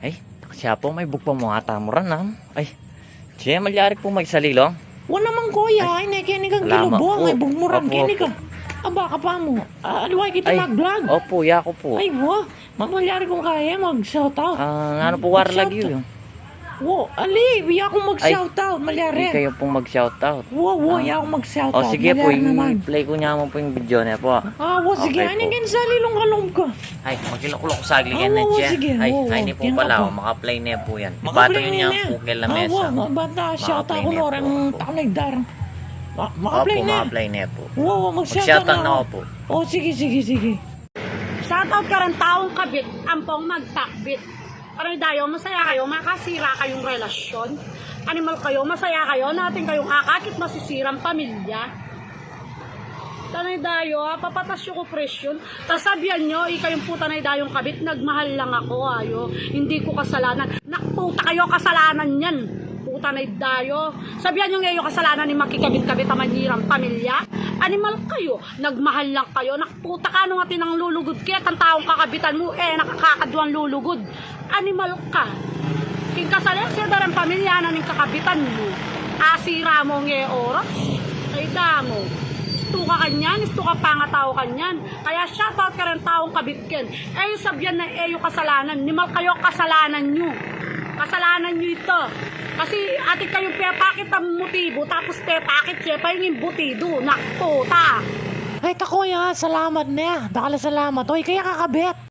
Ay, siya po may bugpa mo ata mo ran Ay, siya malyari po magsalilong. Wala naman kuya, ay nakikinig ang Salamat kilubong, po. ay bugmuran, Opo, kinig opo. ka. Aba ka pa mo, aliway kita Ay, mag-vlog. opo, yako po. Ay, wo, mamalyari kung kaya mag-shoutout. Ano po war lagi yun? Wo, ali, iya akong mag-shoutout, Hindi malyari. kayo pong mag-shoutout. Wo, iya akong mag-shoutout, O sige po, malyari naman. i-play ko niya mo po yung video niya po. Wo, sige, Okay po. anigin sa lilong kalong ka. Ay, magilukulok sa agligan na Oo, siya. sige. Ay, Oo, hindi po yan pala, ako. maka-play na po yan. Ibato Maka-play yun na niya yan. po kay Lamesa. Wo, bata, shoutout Maka-play ko na orang po. tanagdarang. Opo, Maka-play na. maka-play na po. Wo, mag-shoutout Mag-shoutout na na ako. ako po. Oh, sige. Shoutout ka rin taong kabit, ampong magtakbit. Parang dayo, masaya kayo, makasira kayong relasyon. Animal kayo, masaya kayo, natin kayong akakit masisirang pamilya. Tanay dayo, papatas yung opresyon. Tapos sabihan nyo, ikayong puta na dayong kabit, nagmahal lang ako, ayo. Hindi ko kasalanan. Nakputa kayo, kasalanan yan. Puta na dayo. Sabihan nyo ngayon kasalanan ni makikabit-kabit ang manirang pamilya. Animal kayo, nagmahal lang kayo. Nakputa ka nung atin ang lulugod. Kaya ang taong kakabitan mo, nakakakaduang lulugod. Animal ka. King kasalan siya darang pamilya na ning kakabitan mo. Asira mo ng oras. Ay damo. Gusto ka kanyan, gusto ka pangatao kanyan. Kaya shoutout ka rin taong kabitken. Eh yung sabyan na yung kasalanan. Nimal kayo kasalanan nyo. Kasalanan nyo ito. Kasi ati kayong pepakit ang motibo. Tapos pepakit siya pa yung imbutido. Nakputa. Ay, takoy ha, salamat na. Dakala salamat. Oy, kaya kakabit.